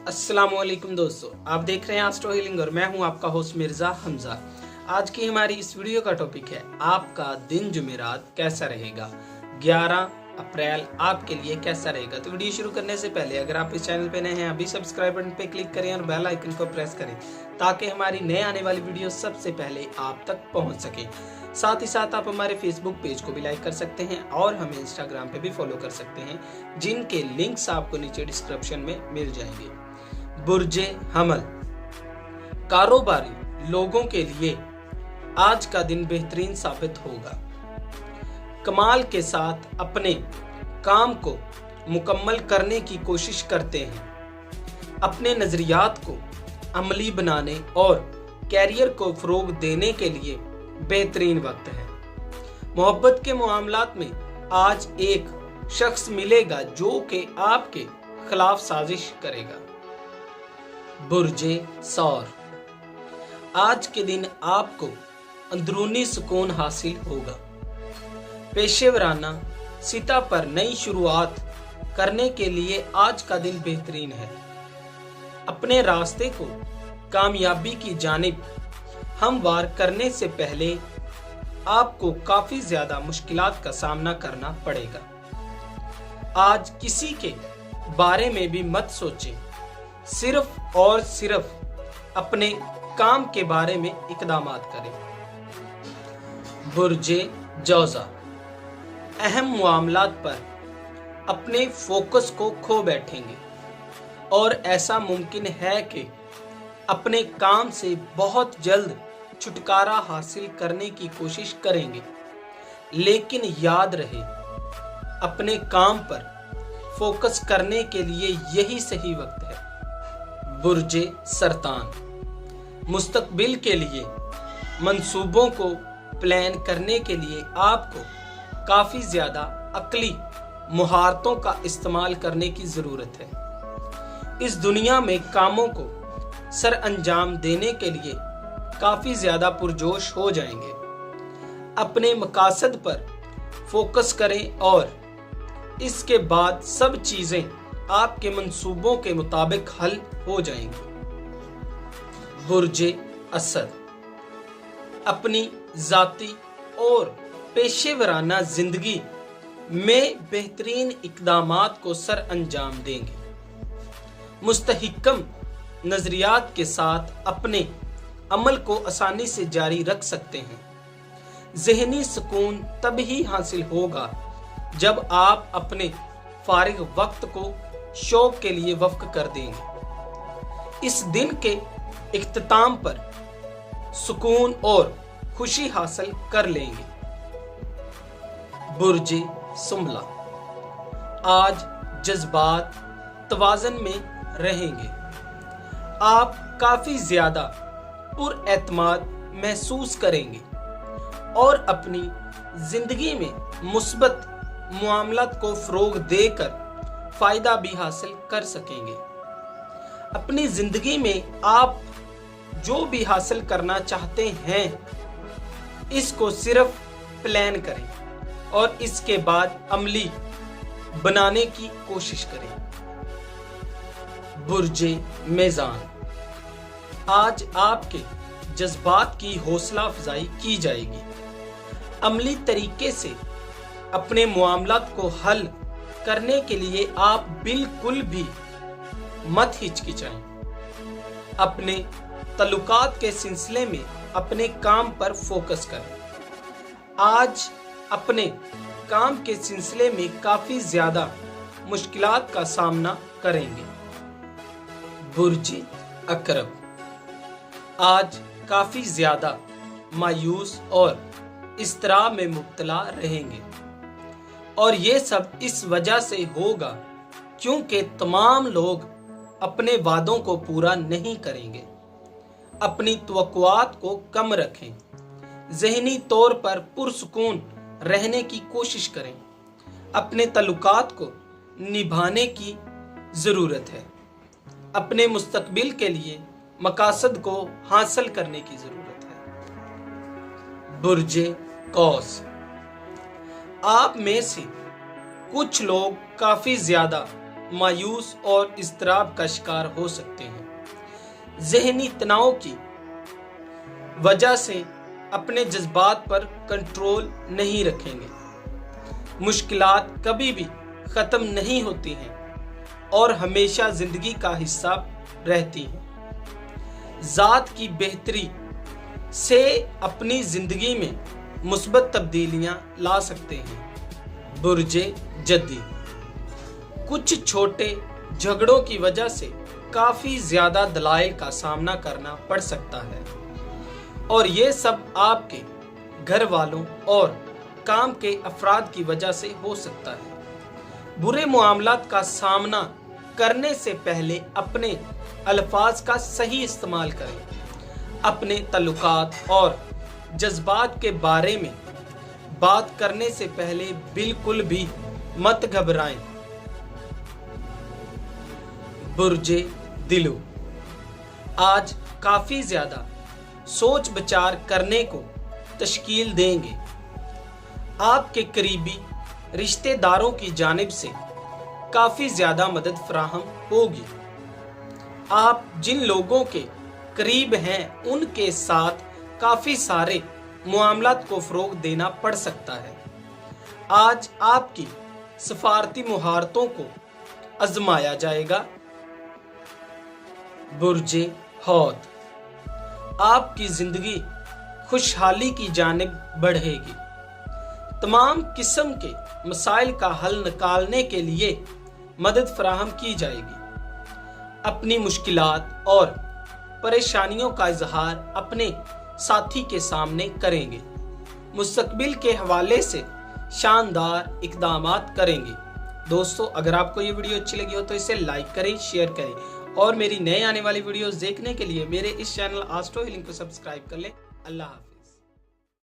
अस्सलामुअलैकुम दोस्तों, आप देख रहे हैं एस्ट्रो हीलिंग और मैं हूं आपका होस्ट मिर्जा हमजा। आज की हमारी इस वीडियो का टॉपिक है आपका दिन जुमेरात कैसा रहेगा। 11 अप्रैल आपके लिए कैसा रहेगा। तो वीडियो शुरू करने से पहले अगर आप इस चैनल पे नए हैं अभी सब्सक्राइब बटन पे क्लिक करें और बेल आइकन को प्रेस करें ताकि हमारी नए आने वाली वीडियो सबसे पहले आप तक पहुंच सके। साथ ही साथ आप हमारे फेसबुक पेज को भी लाइक कर सकते हैं और हमें इंस्टाग्राम पे भी फॉलो कर सकते हैं, जिनके लिंक्स आपको नीचे डिस्क्रिप्शन में मिल जाएंगे। बुर्जे हमल, कारोबारी लोगों के लिए आज का दिन बेहतरीन साबित होगा। कमाल के साथ अपने काम को मुकम्मल करने की कोशिश करते हैं। अपने नजरियात को अमली बनाने और कैरियर को फरोग देने के लिए बेहतरीन वक्त है। मोहब्बत के मामलात में आज एक शख्स मिलेगा जो कि आपके खिलाफ साजिश करेगा। बुर्जे सौर, आज के दिन आपको अंदरूनी सुकून हासिल होगा। पेशेवराना सिता पर नई शुरुआत करने के लिए आज का दिन बेहतरीन है। अपने रास्ते को कामयाबी की जानिब हमवार करने से पहले आपको काफी ज्यादा मुश्किलात का सामना करना पड़ेगा। आज किसी के बारे में भी मत सोचें, सिर्फ और सिर्फ अपने काम के बारे में इकदामात करें। बुर्जे जौजा, अहम मामलात पर अपने फोकस को खो बैठेंगे और ऐसा मुमकिन है कि अपने काम से बहुत जल्द छुटकारा हासिल करने की कोशिश करेंगे। लेकिन याद रहे, अपने काम पर फोकस करने के लिए यही सही वक्त है। बुर्जे सरतान, मुस्तकबिल के लिए मंसूबों को प्लान करने के लिए आपको काफी ज्यादा अक्ली मुहारतों का इस्तेमाल करने की जरूरत है। इस दुनिया में कामों को सर अंजाम देने के लिए काफी ज्यादा पुरजोश हो जाएंगे। अपने मकासद पर फोकस करें और इसके बाद सब चीजें आपके मंसूबों के मुताबिक हल हो जाएंगी। बुर्जे असद, अपनी जाती और पेशेवराना जिंदगी में बेहतरीन इकदामात को सर अंजाम देंगे। मुस्तहिकम नजरियात के साथ अपने अमल को आसानी से जारी रख सकते हैं। ज़हनी सुकून तभी हासिल होगा जब आप अपने फारिग वक्त को शौक के लिए वक्फ कर देंगे। इस दिन के इख्तिताम पर सुकून और खुशी हासिल कर लेंगे। बुर्जे सुमला, आज जज्बात तवाज़न में रहेंगे। आप काफी ज्यादा पुरएतमाद महसूस करेंगे और अपनी जिंदगी में मुस्बत मामलात को फरोग देकर फायदा भी हासिल कर सकेंगे। अपनी जिंदगी में आप जो भी हासिल करना चाहते हैं इसको सिर्फ प्लान करें और इसके बाद अमली बनाने की कोशिश करें। बुर्जे मेज़ान, आज आपके जज्बात की हौसला अफजाई की जाएगी। अमली तरीके से अपने मामलात को हल करने के लिए आप बिल्कुल भी मत हिचकिचाएं। अपने तल्लुकात के सिलसिले में अपने काम पर फोकस करें। आज अपने काम के सिलसिले में काफी ज्यादा मुश्किलात का सामना करेंगे। बुर्जे अकरब, आज काफी ज्यादा मायूस और इस्तराब में मुब्तला रहेंगे और ये सब इस वजह से होगा क्योंकि तमाम लोग अपने वादों को पूरा नहीं करेंगे। अपनी तवक्कुआत को कम रखें। ज़हनी तौर पर पुरसुकून रहने की कोशिश करें। अपने तल्लुकात को निभाने की ज़रूरत है। अपने मुस्तकबिल के लिए मकासद को हासिल करने की ज़रूरत है। बुर्जे कौस, आप में से कुछ लोग काफी ज्यादा मायूस और इज़्तिराब का शिकार हो सकते हैं। ज़हनी तनाव की वजह से अपने जज्बात पर कंट्रोल नहीं रखेंगे। मुश्किलात कभी भी खत्म नहीं होती हैं और हमेशा जिंदगी का हिस्सा रहती हैं। ज़ात की बेहतरी से अपनी जिंदगी में मुस्बत तब्दीलियां ला सकते हैं। बुर्जे जद्दी, कुछ छोटे झगड़ों की वजह से काफी ज्यादा दलाइल का सामना करना पड़ सकता है और ये सब आपके घर वालों और काम के अफराद की वजह से हो सकता है। बुरे मामलात का सामना करने से पहले अपने अल्फाज का सही इस्तेमाल करें। अपने तल्लुकात और जज्बात के बारे में बात करने से पहले बिल्कुल भी मत घबराएं। बुर्जे दिलो, आज काफी ज्यादा सोच विचार करने को तश्कील देंगे। आपके करीबी रिश्तेदारों की जानिब से काफी ज्यादा मदद फराहम होगी। आप जिन लोगों के करीब हैं उनके साथ काफी सारे मामलात को फरोग देना पड़ सकता है। आज आपकी सफारती मुहारतों को आजमाया जाएगा। बुर्जे हौत, आपकी जिंदगी खुशहाली की जानिब बढ़ेगी। तमाम किस्म के मसाइल का हल निकालने के लिए मदद फराहम की जाएगी। अपनी मुश्किलात और परेशानियों का इजहार अपने साथी के सामने करेंगे। मुस्तकबिल के हवाले से शानदार इक़दामात करेंगे। दोस्तों, अगर आपको ये वीडियो अच्छी लगी हो तो इसे लाइक करें, शेयर करें और मेरी नए आने वाली वीडियोस देखने के लिए मेरे इस चैनल एस्ट्रो हीलिंग को सब्सक्राइब कर लें। अल्लाह हाफ़िज़।